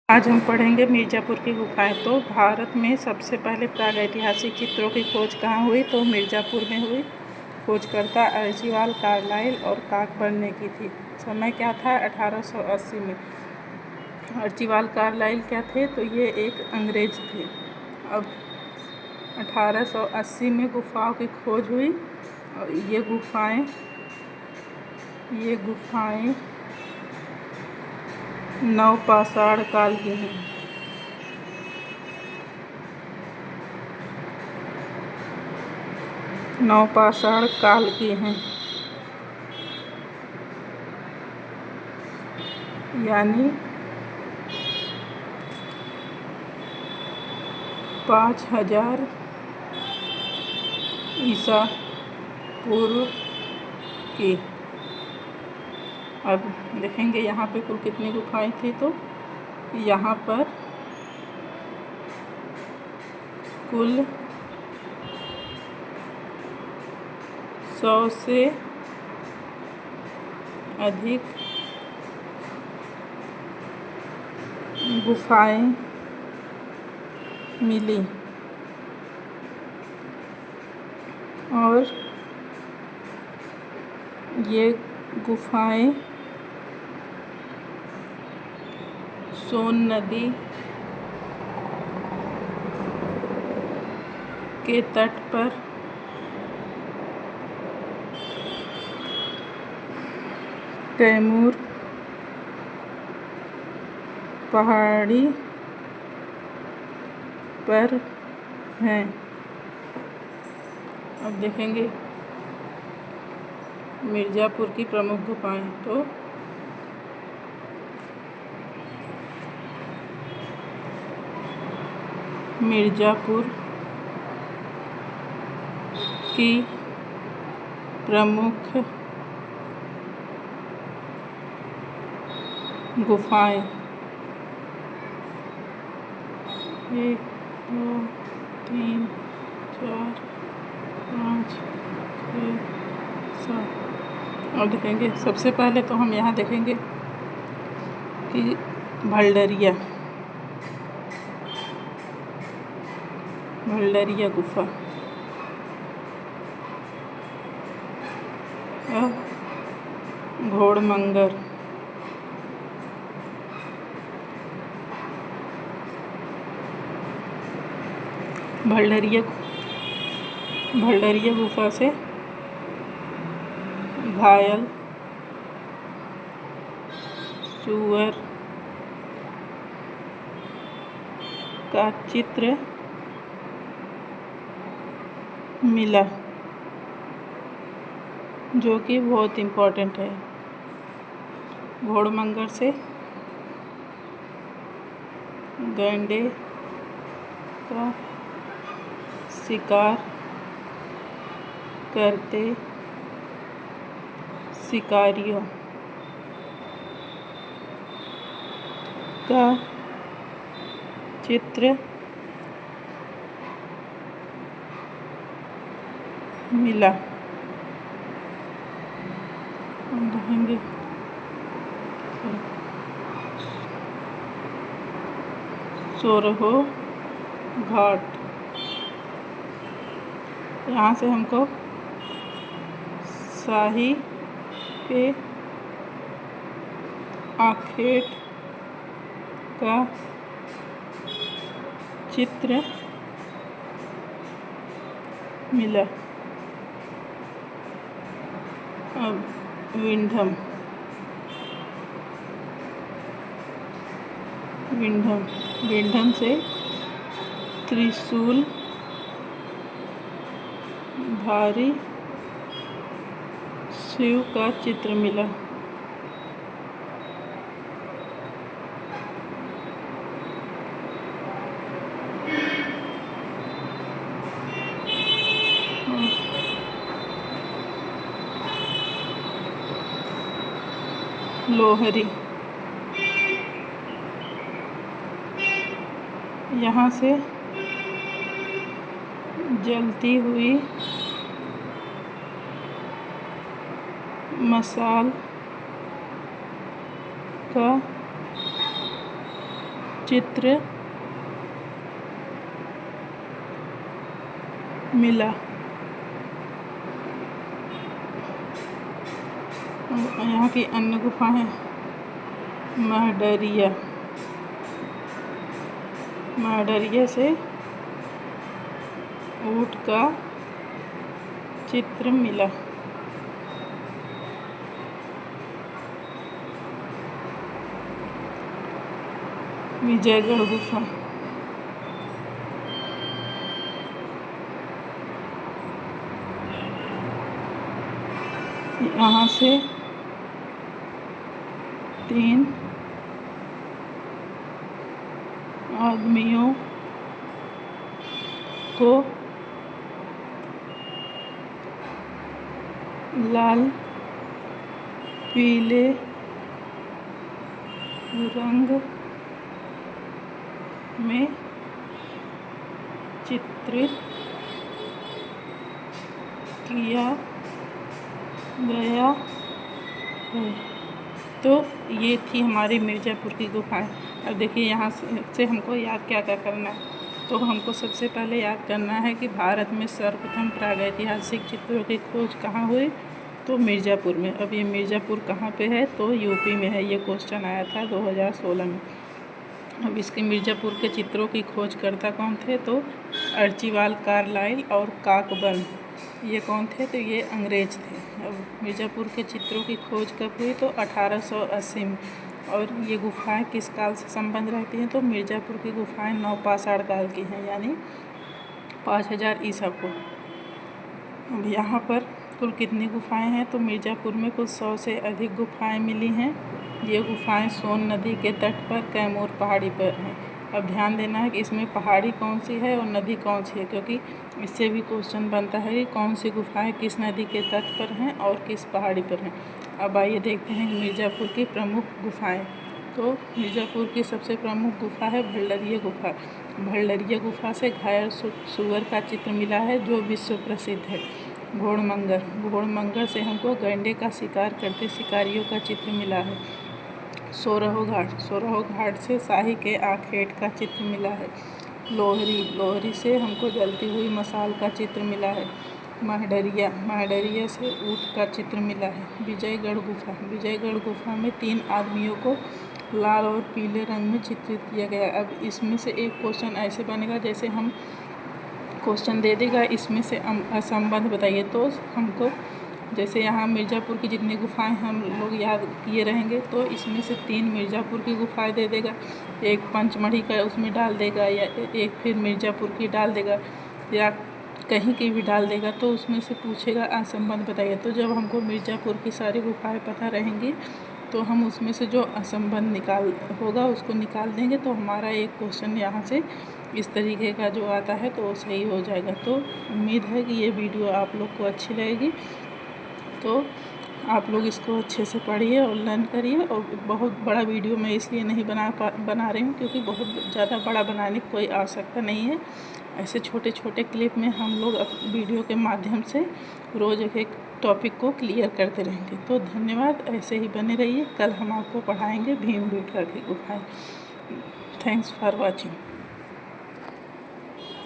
आज हम पढ़ेंगे मिर्ज़ापुर की गुफाएं। तो भारत में सबसे पहले प्रागैतिहासिक चित्रों की खोज कहाँ हुई? तो मिर्ज़ापुर में हुई। खोजकर्ता अर्चिबाल्ड कार्लाइल और कॉकबर्न ने की थी। समय क्या था? 1880 में। अर्चिबाल्ड कार्लाइल क्या थे? तो ये एक अंग्रेज थे। अब 1880 में गुफाओं की खोज हुई और ये गुफाएं नवपाषाण काल की हैं। नवपाषाण काल की हैं, यानी 5000 ईसा पूर्व की। अब देखेंगे यहाँ पे कुल कितनी गुफाएं थी। तो यहाँ पर कुल 100 से अधिक गुफाएं मिली और ये गुफाएं सोन नदी के तट पर कैमूर पहाड़ी पर हैं। अब देखेंगे मिर्ज़ापुर की प्रमुख गुफाएं। तो मिर्ज़ापुर की प्रमुख गुफाएं 1 2 3 4 5 6 7। और देखेंगे सबसे पहले तो हम यहाँ देखेंगे कि भल्डरिया गुफा। घोड़मंगर, भल्डरिया गुफा से घायल सूअर का चित्र मिला, जो कि बहुत इम्पोर्टेंट है। घोड़मंगर से गैंडे का शिकार करते शिकारियों का चित्र मिला। हम देखेंगे सोरहो घाट। यहाँ से हमको शाही के आखेट का चित्र मिला। अब विंढम से त्रिशूल धारी शिव का चित्र मिला। लोहरी, यहाँ से जलती हुई मशाल का चित्र मिला। यहाँ की अन्य गुफाएं महडरिया से ऊँट का चित्र मिला। विजयगढ़ गुफा, यहाँ से 3 आदमियों को लाल पीले रंग में चित्रित किया गया है। तो ये थी हमारी मिर्ज़ापुर की गुफाएं। अब देखिए यहाँ से हमको याद क्या क्या करना है। तो हमको सबसे पहले याद करना है कि भारत में सर्वप्रथम प्रागैतिहासिक चित्रों की खोज कहाँ हुई, तो मिर्ज़ापुर में। अब ये मिर्ज़ापुर कहाँ पे है, तो यूपी में है। ये क्वेश्चन आया था 2016 में। अब इसके मिर्ज़ापुर के चित्रों की खोजकर्ता कौन थे, तो अर्चीवाल कार्लाइल और काकबर्न। ये कौन थे, तो ये अंग्रेज थे। अब मिर्ज़ापुर के चित्रों की खोज कब हुई, तो 1880 में। और ये गुफाएं किस काल से संबंध रखती हैं, तो मिर्ज़ापुर की गुफाएं नवपाषाण काल की हैं, यानी 5000 ईसा पूर्व। अब यहाँ पर कुल कितनी गुफाएं हैं, तो मिर्ज़ापुर में कुल 100 से अधिक गुफाएं मिली हैं। ये गुफाएं सोन नदी के तट पर कैमूर पहाड़ी पर हैं। अब ध्यान देना है कि इसमें पहाड़ी कौन सी है और नदी कौन सी है, क्योंकि इससे भी क्वेश्चन बनता है कि कौन सी गुफाएं किस नदी के तट पर हैं और किस पहाड़ी पर हैं। अब आइए देखते हैं मिर्ज़ापुर की प्रमुख गुफाएं। तो मिर्ज़ापुर की सबसे प्रमुख गुफा है भंडरिया गुफा। भंडरिया गुफा से घायल सुअर का चित्र मिला है, जो विश्व प्रसिद्ध है। घोड़मंगर से हमको गैंडे का शिकार करते शिकारियों का चित्र मिला है। सोरहो घाट से शाही के आखेट का चित्र मिला है। लोहरी से हमको जलती हुई मसाल का चित्र मिला है। महडरिया से ऊँट का चित्र मिला है। विजयगढ़ गुफा में 3 आदमियों को लाल और पीले रंग में चित्रित किया गया। अब इसमें से एक क्वेश्चन ऐसे बनेगा, जैसे हम क्वेश्चन दे देगा इसमें से असंबंध बताइए। तो हमको जैसे यहाँ मिर्ज़ापुर की जितनी गुफाएं हम लोग याद किए रहेंगे, तो इसमें से 3 मिर्ज़ापुर की गुफाएं दे देगा, एक पंचमढ़ी का उसमें डाल देगा, या एक फिर मिर्ज़ापुर की डाल देगा, या कहीं की भी डाल देगा। तो उसमें से पूछेगा असंबंध बताइए। तो जब हमको मिर्ज़ापुर की सारी गुफाएं पता रहेंगी, तो हम उसमें से जो असंबंध होगा उसको निकाल देंगे। तो हमारा एक क्वेश्चन यहाँ से इस तरीके का जो आता है तो वो सही हो जाएगा। तो उम्मीद है कि ये वीडियो आप लोग को अच्छी लगेगी। तो आप लोग इसको अच्छे से पढ़िए और लर्न करिए। और बहुत बड़ा वीडियो मैं इसलिए नहीं बना रही हूँ, क्योंकि बहुत ज़्यादा बड़ा बनाने की कोई आवश्यकता नहीं है। ऐसे छोटे छोटे क्लिप में हम लोग वीडियो के माध्यम से रोज़ एक टॉपिक को क्लियर करते रहेंगे। तो धन्यवाद, ऐसे ही बने रहिए। कल हम आपको पढ़ाएंगे भीमबेटका की गुफाएं। Thanks for watching.